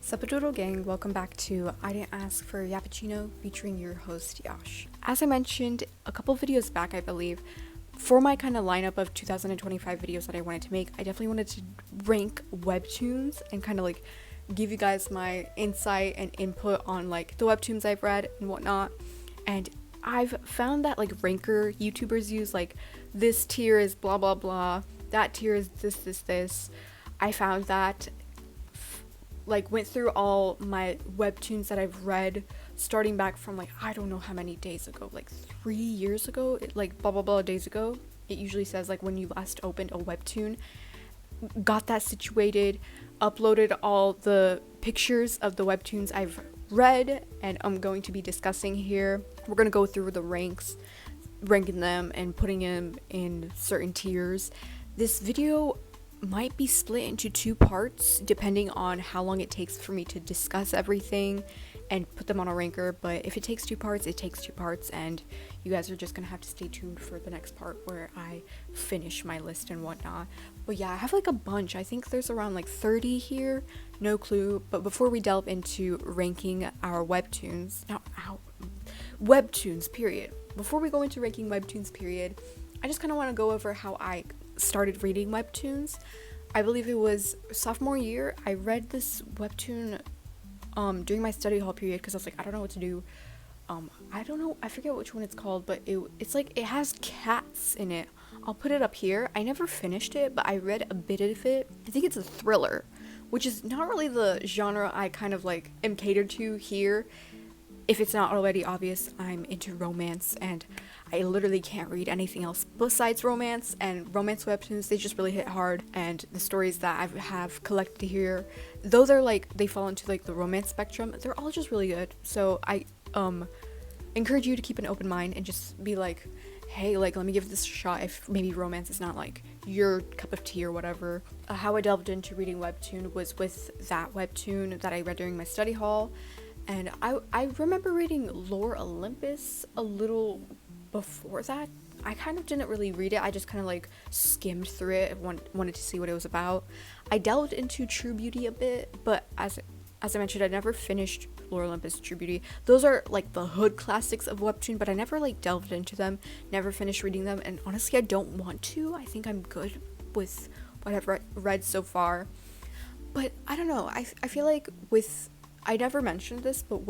Supadoodle gang, welcome back to I Didn't Ask for Yappuccino featuring your host Yash. As I mentioned a couple videos back, I believe, for my kind of lineup of 2025 videos that I wanted to make, I definitely wanted to rank webtoons and kind of like give you guys my insight and input on like the webtoons I've read and whatnot. And I've found that like ranker YouTubers use like this tier is blah blah blah, that tier is this. I found that like went through all my webtoons that I've read starting back from like I don't know how many days ago, like 3 years ago, like blah blah blah days ago. It usually says like when you last opened a webtoon. Got that situated, uploaded all the pictures of the webtoons I've read and I'm going to be discussing here. We're going to go through the ranking them and putting them in certain tiers. This video might be split into 2 parts depending on how long it takes for me to discuss everything and put them on a ranker, but if it takes 2 parts, it takes 2 parts, and you guys are just gonna have to stay tuned for the next part where I finish my list and whatnot. But yeah, I have like a bunch. I think there's around like 30 here, no clue. But before we delve into ranking our webtoons, webtoons period, before we go into ranking webtoons period, I just kind of want to go over how I started reading webtoons. I believe it was sophomore year. I read this webtoon during my study hall period because I was like, I don't know what to do. I don't know, I forget which one it's called, but it's like it has cats in it. I'll put it up here. I never finished it, but I read a bit of it. I think it's a thriller, which is not really the genre I kind of like am catered to here. If it's not already obvious, I'm into romance, and I literally can't read anything else besides romance, and romance webtoons, they just really hit hard. And the stories that I have collected here, though they're like, they fall into like the romance spectrum, they're all just really good. So I encourage you to keep an open mind and just be like, hey, like, let me give this a shot if maybe romance is not like your cup of tea or whatever. How I delved into reading webtoon was with that webtoon that I read during my study hall. And I remember reading Lore Olympus a little before that. I kind of didn't really read it. I just kind of like skimmed through it and wanted to see what it was about. I delved into True Beauty a bit, but as I mentioned, I never finished Lore Olympus, True Beauty. Those are like the hood classics of webtoon, but I never like delved into them, never finished reading them, and honestly I don't want to. I think I'm good with what I've read so far. But I don't know, I feel like I never mentioned this, but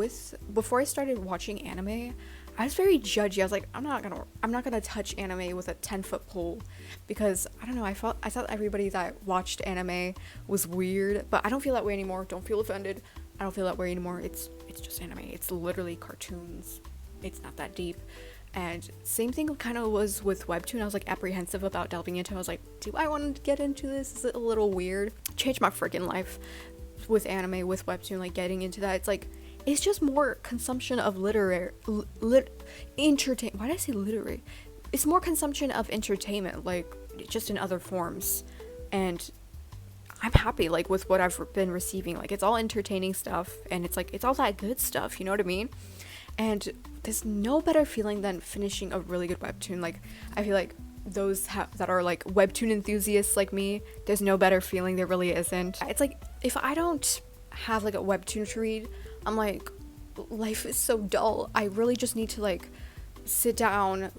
before I started watching anime, I was very judgy. I was like, I'm not gonna touch anime with a 10-foot pole, because I don't know, I thought everybody that watched anime was weird, but I don't feel that way anymore. Don't feel offended. I don't feel that way anymore. It's just anime. It's literally cartoons. It's not that deep. And same thing kind of was with webtoon. I was like apprehensive about delving into it. I was like, do I want to get into this? Is it a little weird? Changed my freaking life with anime, with webtoon, like getting into that. It's just more consumption of entertainment. Why did I say literary? It's more consumption of entertainment, like just in other forms. And I'm happy like with what I've been receiving. Like it's all entertaining stuff, and it's like it's all that good stuff, you know what I mean? And there's no better feeling than finishing a really good webtoon. Like I feel like those that are like webtoon enthusiasts like me, there's no better feeling. There really isn't. It's like if I don't have like a webtoon to read, I'm like, life is so dull. I really just need to like sit down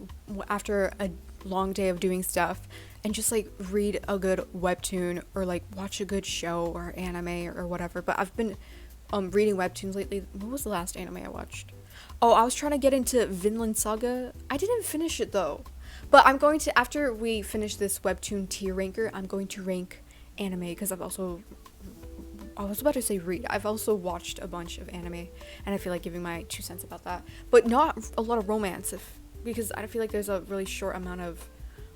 after a long day of doing stuff and just like read a good webtoon or like watch a good show or anime or whatever. But I've been reading webtoons lately. What was the last anime I watched? Oh, I was trying to get into Vinland Saga. I didn't finish it though. But I'm going to, after we finish this webtoon tier ranker, I'm going to rank anime, because I was about to say read. I've also watched a bunch of anime, and I feel like giving my 2 cents about that. But not a lot of romance, because I feel like there's a really short amount of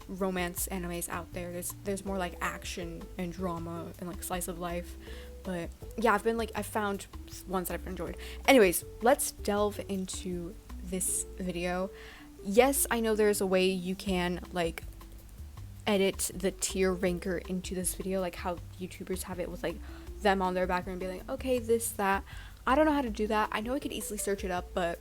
romance animes out there. There's more like action and drama and like slice of life. But yeah, I found ones that I've enjoyed. Anyways, let's delve into this video. Yes, I know there's a way you can like edit the tier ranker into this video, like how YouTubers have it with like them on their background, be like, okay, this, that. I don't know how to do that. I know I could easily search it up, but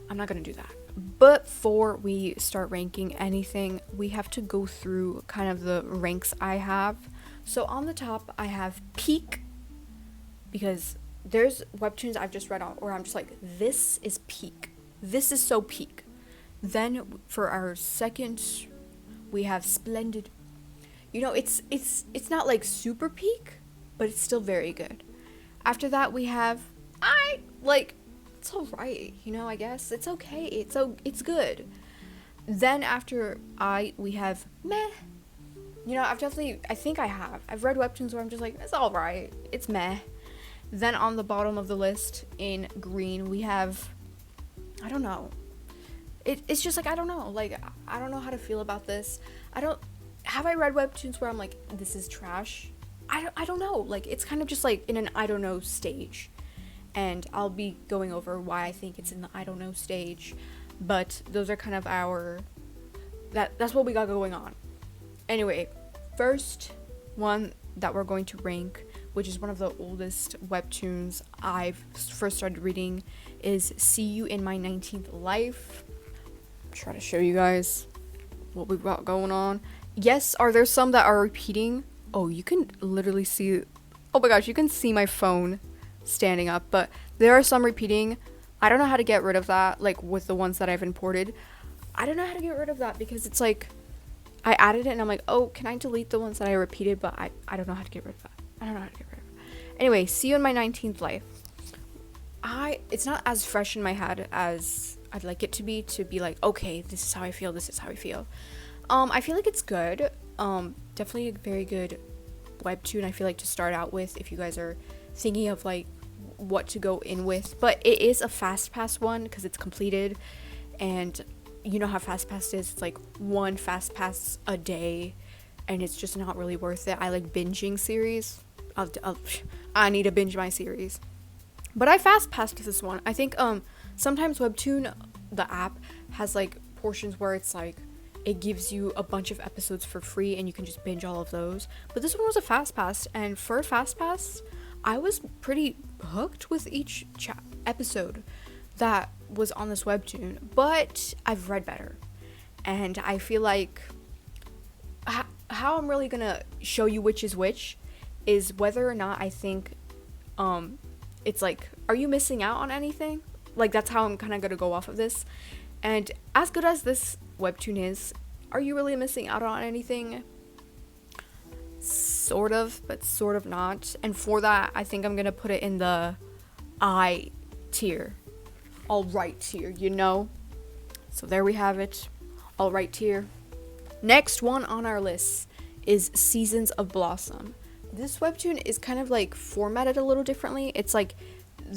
I'm not gonna do that. But before we start ranking anything, we have to go through kind of the ranks I have. So on the top, I have peak, because there's webtoons I've just read on where I'm just like, this is peak. This is so peak. Then for our second, we have Splendid. You know, it's not like super peak, but it's still very good. After that, we have it's alright, you know, I guess. It's okay. It's good. Then after we have meh. You know, I've read webtoons where I'm just like, it's alright. It's meh. Then on the bottom of the list in green, we have, I don't know. It's just like, I don't know. Like, I don't know how to feel about this. Have I read webtoons where I'm like, this is trash? I don't know. Like, it's kind of just like in an I don't know stage. And I'll be going over why I think it's in the I don't know stage. But those are kind of that's what we got going on. Anyway, first one that we're going to rank, which is one of the oldest webtoons I've first started reading, is See You in My 19th Life. Try to show you guys what we've got going on. Yes, are there some that are repeating? Oh, you can literally see, oh my gosh, you can see my phone standing up, but there are some repeating. I don't know how to get rid of that, like with the ones that I've imported. I don't know how to get rid of that because it's like, I added it and I'm like, oh, can I delete the ones that I repeated? But I don't know how to get rid of that. I don't know how to get rid of it. Anyway, See You in My 19th Life. It's not as fresh in my head as I'd like it to be like, okay, this is how I feel, this is how I feel. I feel like it's good. Definitely a very good webtoon, I feel like, to start out with if you guys are thinking of like what to go in with. But it is a fast pass one because it's completed, and you know how fast pass is. It's like one fast pass a day, and it's just not really worth it. I like binging series. I need to binge my series. But I fast passed this one. I think sometimes Webtoon, the app, has like portions where it's like it gives you a bunch of episodes for free and you can just binge all of those. But this one was a fast pass, and for a fast pass, I was pretty hooked with each episode that was on this webtoon. But I've read better, and I feel like how I'm really gonna show you which is which is whether or not I think it's like, are you missing out on anything? Like, that's how I'm kind of gonna go off of this. And as good as this webtoon is, are you really missing out on anything? Sort of, but sort of not. And for that, I think I'm gonna put it in the I tier. Alright tier, you know? So there we have it. Alright tier. Next one on our list is Seasons of Blossom. This webtoon is kind of like formatted a little differently. It's like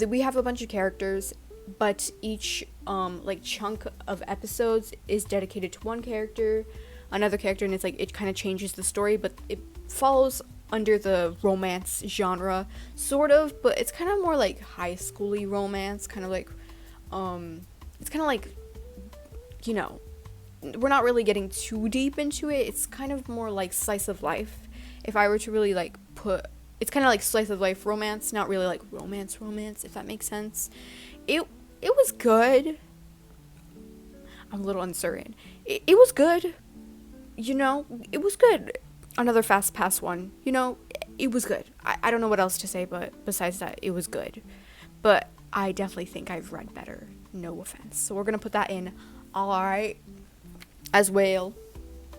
we have a bunch of characters, but each like chunk of episodes is dedicated to one character, another character, and it's like it kind of changes the story, but it follows under the romance genre, sort of, but it's kind of more like high schooly romance, kind of like it's kind of like, you know, we're not really getting too deep into it. It's kind of more like slice of life. If I were to really like it's kind of like slice of life romance, not really like romance, if that makes sense. It was good. I'm a little uncertain. It was good. You know, it was good. Another fast pass one. You know, it was good. I don't know what else to say, but besides that, it was good. But I definitely think I've read better. No offense. So we're gonna put that in alright as well.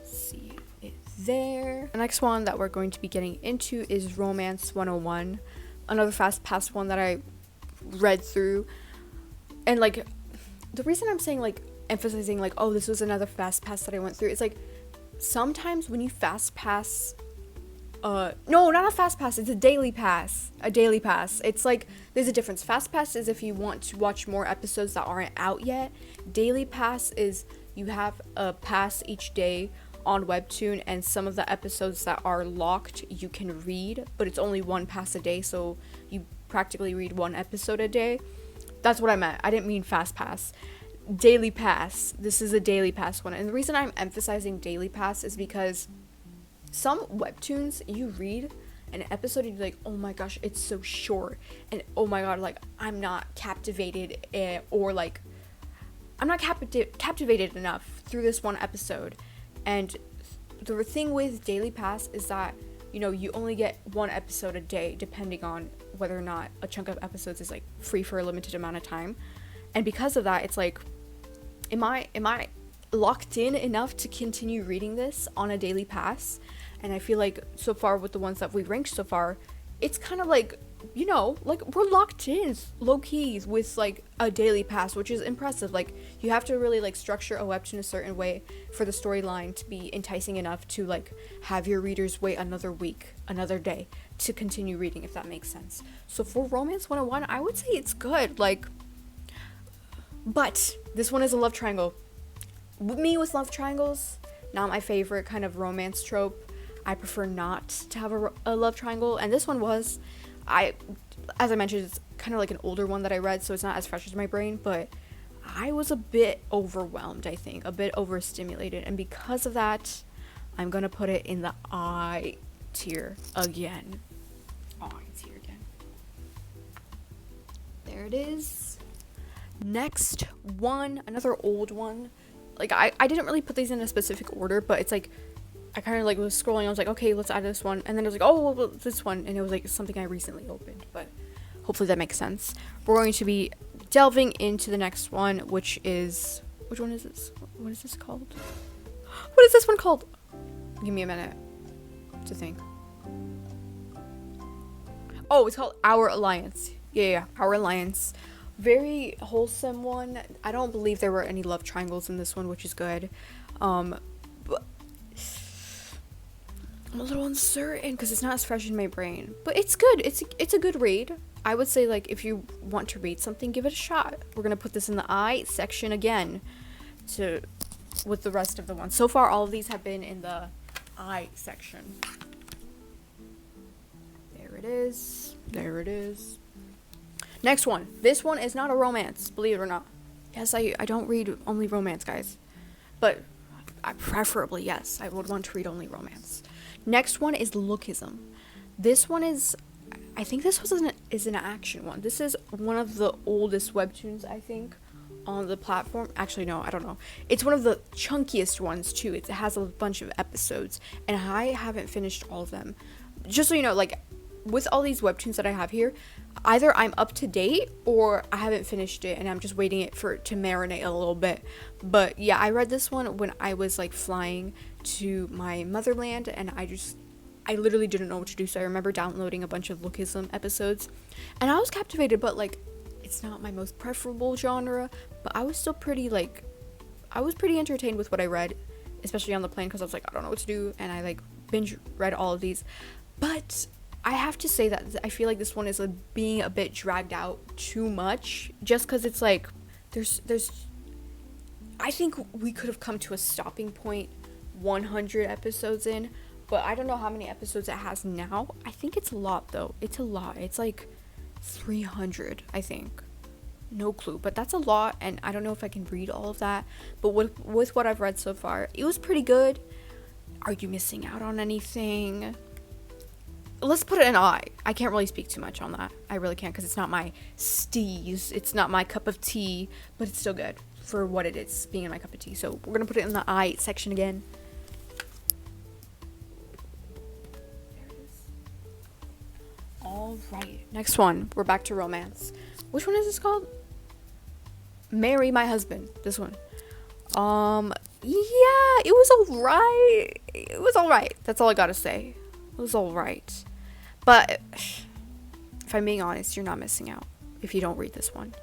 See it there. The next one that we're going to be getting into is Romance 101. Another fast pass one that I read through. And like, the reason I'm saying like emphasizing like, oh, this was another fast pass that I went through, it's like sometimes when you fast pass no, not a fast pass, it's a daily pass. It's like there's a difference. Fast pass is if you want to watch more episodes that aren't out yet. Daily pass is you have a pass each day on Webtoon, and some of the episodes that are locked you can read, but it's only one pass a day, so you practically read one episode a day. That's what I meant. I didn't mean fast pass. Daily pass. This is a daily pass one. And the reason I'm emphasizing daily pass is because some webtoons, you read an episode and you're like, oh my gosh, it's so short. And oh my god, like, I'm not captivated or like, I'm not captivated enough through this one episode. And the thing with daily pass is that, you know, you only get one episode a day depending on whether or not a chunk of episodes is like free for a limited amount of time. And because of that, it's like, am I locked in enough to continue reading this on a daily pass? And I feel like so far with the ones that we ranked so far, it's kind of like, you know, like we're locked in low-key with like a daily pass, which is impressive. Like you have to really like structure a webtoon a certain way for the storyline to be enticing enough to like have your readers wait another week, another day to continue reading, if that makes sense. So for Romance 101, I would say it's good. Like, but this one is a love triangle. Me with love triangles, not my favorite kind of romance trope. I prefer not to have a love triangle, and this one was, as I mentioned, it's kind of like an older one that I read, so it's not as fresh as my brain, but I was a bit overwhelmed, I think, a bit overstimulated, and because of that, I'm gonna put it in the I tier again. I tier again. There it is. Next one, another old one. Like, I didn't really put these in a specific order, but it's like, I kind of like was scrolling, I was like, okay, let's add this one, and then it was like, oh, well, this one, and it was like something I recently opened, but hopefully that makes sense. We're going to be delving into the next one, which one is this? What is this called? What is this one called? Give me a minute to think. Oh, it's called Our Alliance. Yeah, Our Alliance. Very wholesome one. I don't believe there were any love triangles in this one, which is good. But I'm a little uncertain because it's not as fresh in my brain, but it's good. It's a good read. I would say, like, if you want to read something, give it a shot. We're gonna put this in the I section again with the rest of the ones. So far, all of these have been in the I section. There it is. There it is. Next one. This one is not a romance, believe it or not. Yes, I don't read only romance, guys. But preferably, yes, I would want to read only romance. Next one is Lookism. This one is, I think this is an action one. This is one of the oldest webtoons, I think, on the platform. Actually, no, I don't know. It's one of the chunkiest ones, too. It has a bunch of episodes, and I haven't finished all of them. Just so you know, like, with all these webtoons that I have here, either I'm up to date or I haven't finished it and I'm just waiting to marinate a little bit. But yeah, I read this one when I was like flying to my motherland, and I literally didn't know what to do. So I remember downloading a bunch of Lookism episodes, and I was captivated, but like, it's not my most preferable genre, but I was still pretty entertained with what I read, especially on the plane, because I was like, I don't know what to do, and I like binge read all of these. But I have to say that I feel like this one is being a bit dragged out too much, just because it's like there's I think we could have come to a stopping point 100 episodes in, but I don't know how many episodes it has now. I think it's a lot, though. It's a lot. It's like 300, I think. No clue, but that's a lot, and I don't know if I can read all of that, but with what I've read so far, it was pretty good. Are you missing out on anything? Let's put it in I can't really speak too much on that. I really can't, because it's not my steez. It's not my cup of tea, but it's still good for what it is, being in my cup of tea. So we're going to put it in the I section again. There it is. All right. Next one. We're back to romance. Which one is this called? Marry My Husband. This one. Yeah, it was alright. It was alright. That's all I got to say. It was alright. But if I'm being honest, you're not missing out if you don't read this one.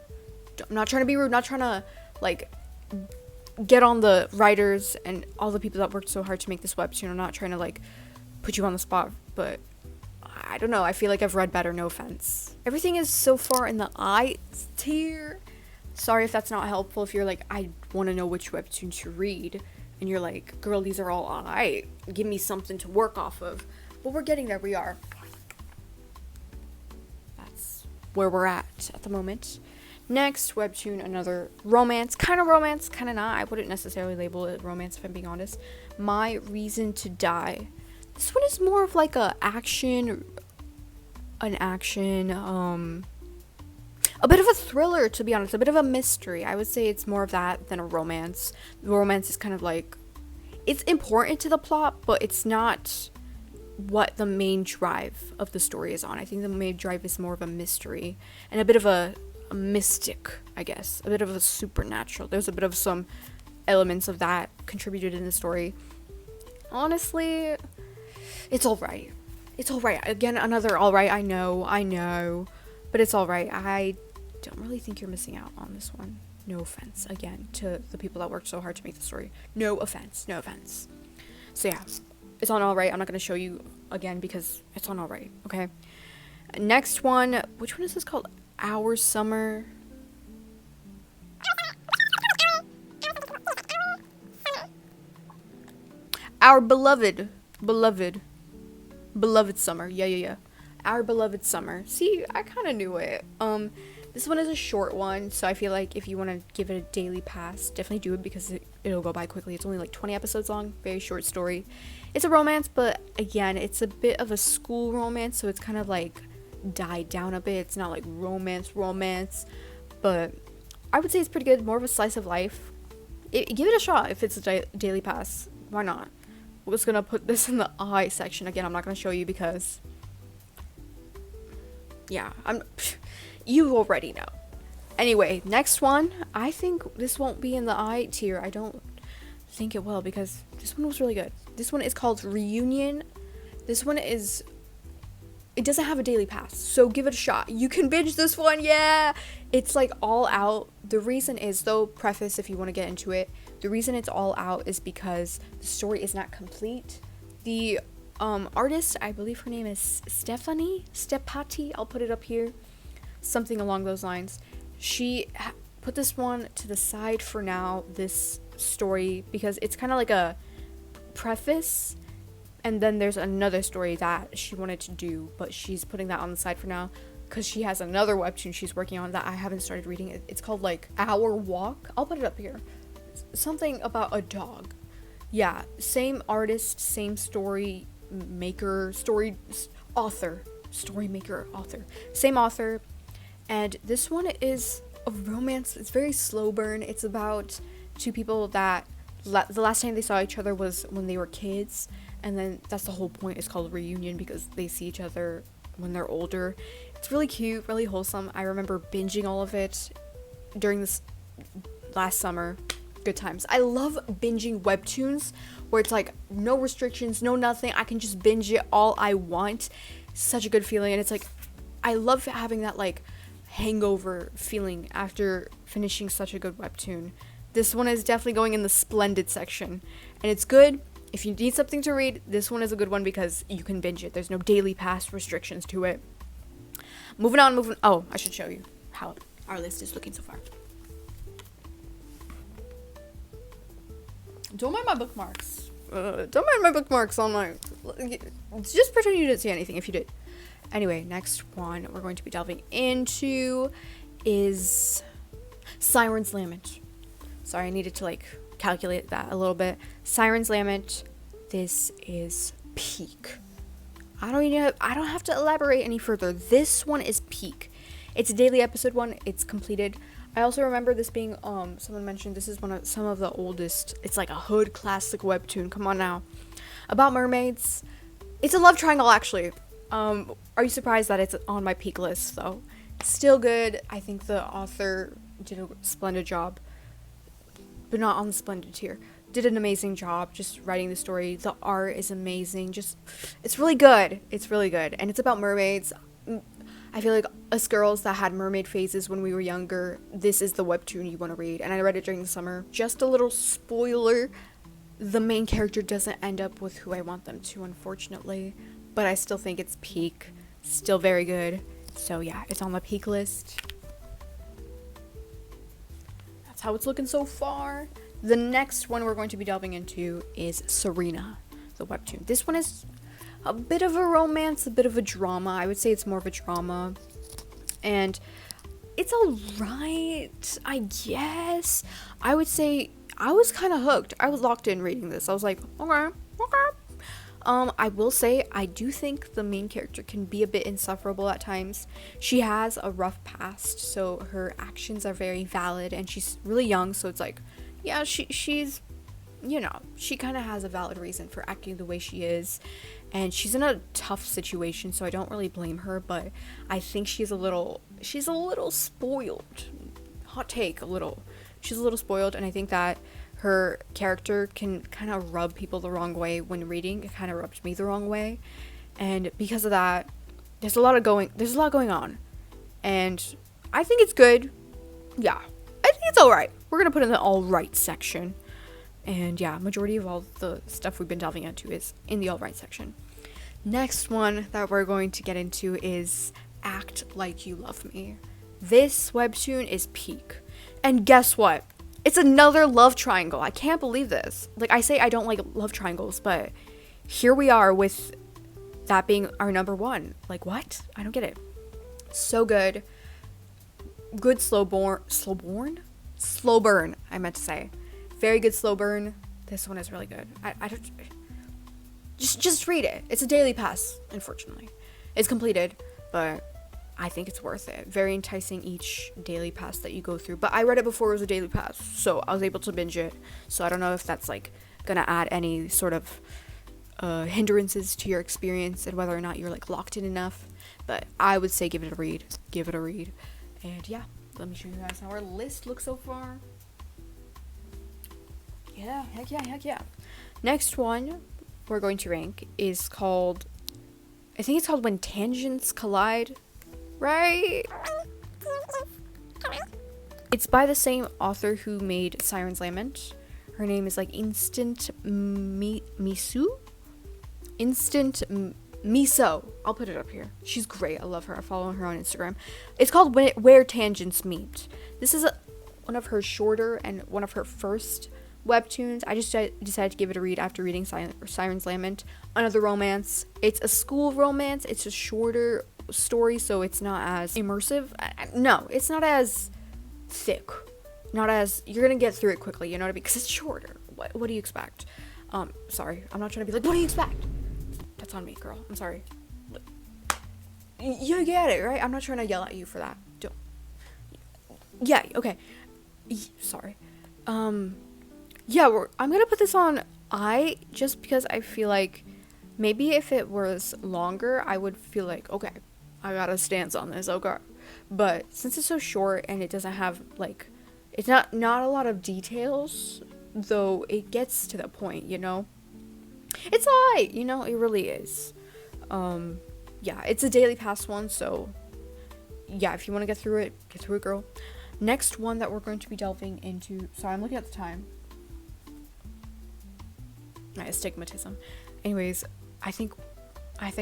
I'm not trying to be rude, not trying to like get on the writers and all the people that worked so hard to make this webtoon. I'm not trying to like put you on the spot, but I don't know, I feel like I've read better, no offense. Everything is so far in the I tier. Sorry if that's not helpful, if you're like, I want to know which webtoon to read, and you're like, girl, these are all I. Give me something to work off of. But we're getting there, we are. That's where we're at the moment. Next webtoon, another romance, kind of not. I wouldn't necessarily label it romance if I'm being honest. My Reason to Die. This one is more of like a bit of a thriller, to be honest, a bit of a mystery. I would say it's more of that than a romance. The romance is kind of like, it's important to the plot, but it's not what the main drive of the story is on. I think the main drive is more of a mystery and a bit of a mystic, I guess, a bit of a supernatural. There's a bit of some elements of that contributed in the story. Honestly, it's alright. It's alright. Again, another alright, I know, but it's alright. I don't really think you're missing out on this one. No offense, again, to the people that worked so hard to make the story. No offense. So yeah, it's on alright. I'm not going to show you again because it's on alright, okay? Next one, which one is this called? Our Summer. Our beloved summer. Yeah. Our beloved summer. See, I kind of knew it. This one is a short one, so I feel like if you want to give it a daily pass, definitely do it because it'll go by quickly. It's only like 20 episodes long, very short story. It's a romance, but again, it's a bit of a school romance, so it's kind of like died down a bit. It's not like romance, but I would say it's pretty good. More of a slice of life. Give it a shot if it's a daily pass. Why not? We're just gonna put this in the I section. Again, I'm not gonna show you because, yeah, you already know. Anyway, next one. I think this won't be in the I tier. I don't think it will because this one was really good. This one is called Reunion. This one is, it doesn't have a daily pass, so give it a shot. You can binge this one, yeah! It's like all out. The reason is, though, preface if you want to get into it, the reason it's all out is because the story is not complete. The artist, I believe her name is Stepati, I'll put it up here, something along those lines. She put this one to the side for now, this story, because it's kind of like a preface, and then there's another story that she wanted to do, but she's putting that on the side for now because she has another webtoon she's working on that I haven't started reading. It's called like Our Walk. I'll put it up here. Something about a dog. Yeah, same artist, same story maker, author, same author. And this one is a romance. It's very slow burn. It's about two people that the last time they saw each other was when they were kids, and then that's the whole point. It's called Reunion because they see each other when they're older. It's really cute, really wholesome. I remember binging all of it during this last summer. Good times. I love binging webtoons where it's like no restrictions, no nothing. I can just binge it all I want. Such a good feeling. And it's like, I love having that like hangover feeling after finishing such a good webtoon. This one is definitely going in the splendid section, and it's good. If you need something to read, this one is a good one because you can binge it. There's no daily pass restrictions to it. Moving on. Oh, I should show you how our list is looking so far. Don't mind my bookmarks. On my... Just pretend you didn't see anything if you did. Anyway, next one we're going to be delving into is Siren's Lament. Sorry, I needed to like calculate that a little bit. Siren's Lament. This is peak. I don't have to elaborate any further. This one is peak. It's a daily episode one. It's completed. I also remember this being someone mentioned this is some of the oldest. It's like a hood classic webtoon. Come on now. About mermaids. It's a love triangle actually. Are you surprised that it's on my peak list though? Still good. I think the author did a splendid job. But not on the splendid tier. Did an amazing job just writing the story. The art is amazing. It's really good. And it's about mermaids. I feel like us girls that had mermaid phases when we were younger, this is the webtoon you want to read. And I read it during the summer. Just a little spoiler. The main character doesn't end up with who I want them to, unfortunately. But I still think it's peak. Still very good. So yeah, it's on the peak list. That's how it's looking so far. The next one we're going to be delving into is Serena, the webtoon. This one is a bit of a romance, a bit of a drama. I would say it's more of a drama. And it's alright, I guess. I would say I was kind of hooked. I was locked in reading this. I was like, okay. I will say, I do think the main character can be a bit insufferable at times. She has a rough past, so her actions are very valid, and she's really young, so it's like, yeah, she's, you know, she kind of has a valid reason for acting the way she is. and she's in a tough situation, so I don't really blame her, but I think she's a little spoiled. Hot take, a little. She's a little spoiled, and I think that her character can kind of rub people the wrong way when reading. It kind of rubbed me the wrong way, and because of that, there's a lot going on, and I think it's good. Yeah, I think it's alright. We're gonna put in the alright section, and yeah, majority of all the stuff we've been delving into is in the alright section. Next one that we're going to get into is Act Like You Love Me. This webtoon is peak, and guess what? It's another love triangle. I can't believe this. Like, I say I don't like love triangles, but here we are with that being our number one. Like, what? I don't get it. So good. Good slow burn, I meant to say. Very good slow burn. This one is really good. I don't... Just read it. It's a daily pass, unfortunately. It's completed, but I think it's worth it. Very enticing each daily pass that you go through. But I read it before it was a daily pass, so I was able to binge it. So I don't know if that's like gonna add any sort of hindrances to your experience and whether or not you're like locked in enough. But I would say give it a read. Give it a read. And yeah, let me show you guys how our list looks so far. Yeah, heck yeah. Next one we're going to rank is called, I think it's called When Tangents Collide, right? It's by the same author who made Siren's Lament. Her name is like Instant Miso. I'll put it up here. She's great. I love her. I follow her on Instagram. It's called Where Tangents Meet. This is one of her shorter and one of her first webtoons. I just decided to give it a read after reading Siren's Lament. Another romance. It's a school romance. It's a shorter story, so it's not as immersive. No, it's not as thick. Not as, you're gonna get through it quickly, you know what I mean? Because it's shorter. What do you expect? Sorry, I'm not trying to be like, what do you expect? That's on me, girl. I'm sorry. You get it, right? I'm not trying to yell at you for that. Don't. Yeah, okay. Sorry. Yeah, I'm gonna put this on I, just because I feel like maybe if it was longer, I would feel like, okay, I got a stance on this, okay. But since it's so short and it doesn't have, like, it's not a lot of details, though it gets to the point, you know? It's alright, you know, it really is. Yeah, it's a daily pass one, so yeah, if you want to get through it, girl. Next one that we're going to be delving into, sorry, I'm looking at the time. Astigmatism. Anyways, I think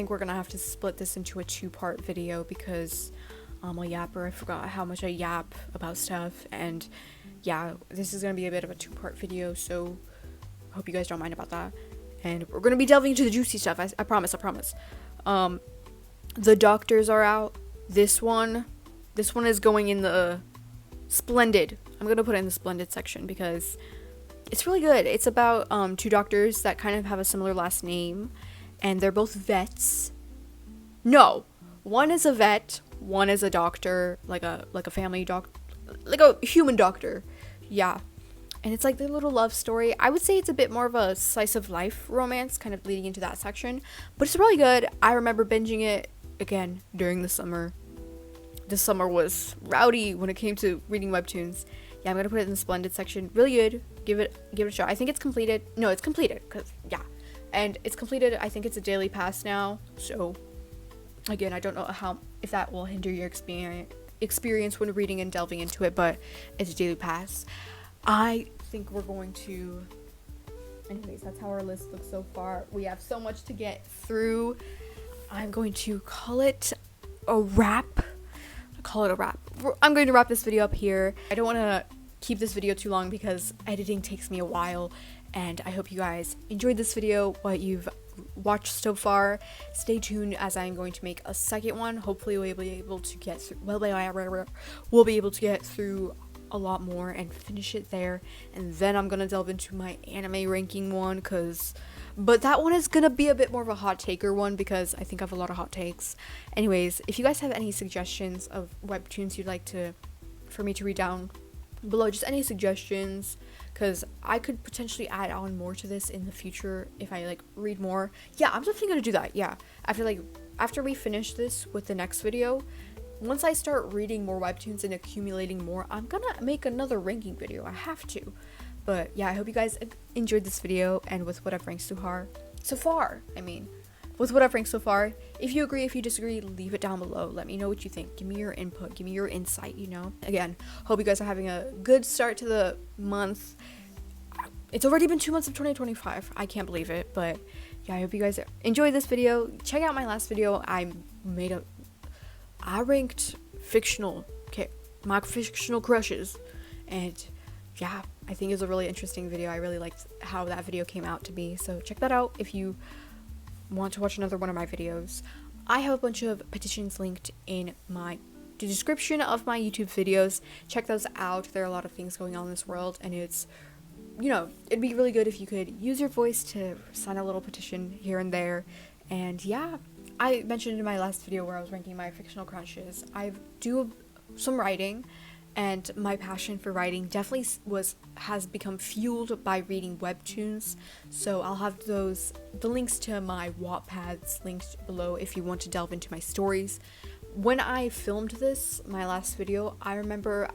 we're gonna have to split this into a 2-part video because I'm a yapper. I forgot how much I yap about stuff, and yeah, this is gonna be a bit of a 2-part video, so hope you guys don't mind about that. And we're gonna be delving into the juicy stuff. I promise. The doctors are out. This one is going in the splendid. I'm gonna put it in the splendid section because it's really good. It's about 2 doctors that kind of have a similar last name, and they're both vets. No, one is a vet, one is a doctor, like a family doctor, like a human doctor. Yeah. And it's like their little love story. I would say it's a bit more of a slice of life romance, kind of leading into that section, but it's really good. I remember binging it again during the summer. This summer was rowdy when it came to reading webtoons. Yeah, I'm gonna put it in the splendid section. Really good. Give it a shot. I think it's completed. No, it's completed, cause yeah, and it's completed. I think it's a daily pass now. So again, I don't know if that will hinder your experience when reading and delving into it, but it's a daily pass. I think we're going to. Anyways, that's how our list looks so far. We have so much to get through. I'm going to call it a wrap. I'm going to wrap this video up here. I don't want to keep this video too long because editing takes me a while, and I hope you guys enjoyed this video, what you've watched so far. Stay tuned as I'm going to make a second one. Hopefully we'll be able to get through, we'll be able to get through a lot more and finish it there, and then I'm gonna delve into my anime ranking one, but that one is gonna be a bit more of a hot taker one because I think I have a lot of hot takes. Anyways, if you guys have any suggestions of webtoons you'd like for me to read down below, just any suggestions, because I could potentially add on more to this in the future if I like read more. Yeah, I'm definitely gonna do that. Yeah, after we finish this with the next video, once I start reading more webtoons and accumulating more, I'm gonna make another ranking video. I have to. But yeah, I hope you guys enjoyed this video, and with what I've ranked so far, with what I've ranked so far. If you agree, if you disagree, leave it down below. Let me know what you think. Give me your input. Give me your insight, you know? Again, hope you guys are having a good start to the month. It's already been 2 months of 2025. I can't believe it, but yeah, I hope you guys enjoyed this video. Check out my last video. I ranked my fictional crushes, and yeah, I think it's a really interesting video. I really liked how that video came out to be, so check that out if you want to watch another one of my videos. I have a bunch of petitions linked in the description of my YouTube videos. Check those out. There are a lot of things going on in this world, and it's, you know, it'd be really good if you could use your voice to sign a little petition here and there. And yeah, I mentioned in my last video where I was ranking my fictional crushes, I do some writing, and my passion for writing definitely has become fueled by reading webtoons. So I'll have the links to my Wattpads linked below if you want to delve into my stories. When I filmed this, my last video, I remember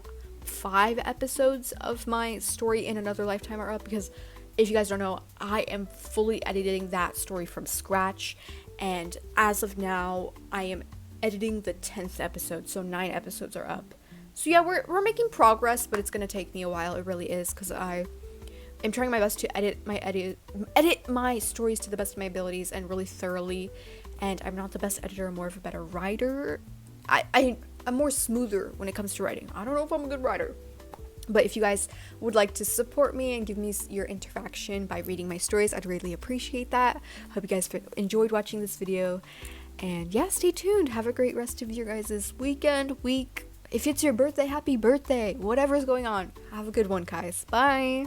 5 episodes of my story in Another Lifetime are up, because if you guys don't know, I am fully editing that story from scratch, and as of now, I am editing the 10th episode, so 9 episodes are up. So yeah, we're making progress, but it's gonna take me a while. It really is, because I am trying my best to edit my stories to the best of my abilities and really thoroughly. And I'm not the best editor. I'm more of a better writer. I'm more smoother when it comes to writing. I don't know if I'm a good writer, but if you guys would like to support me and give me your interaction by reading my stories, I'd really appreciate that. Hope you guys enjoyed watching this video, and yeah, stay tuned. Have a great rest of your guys' week. If it's your birthday, happy birthday. Whatever's going on, have a good one, guys. Bye.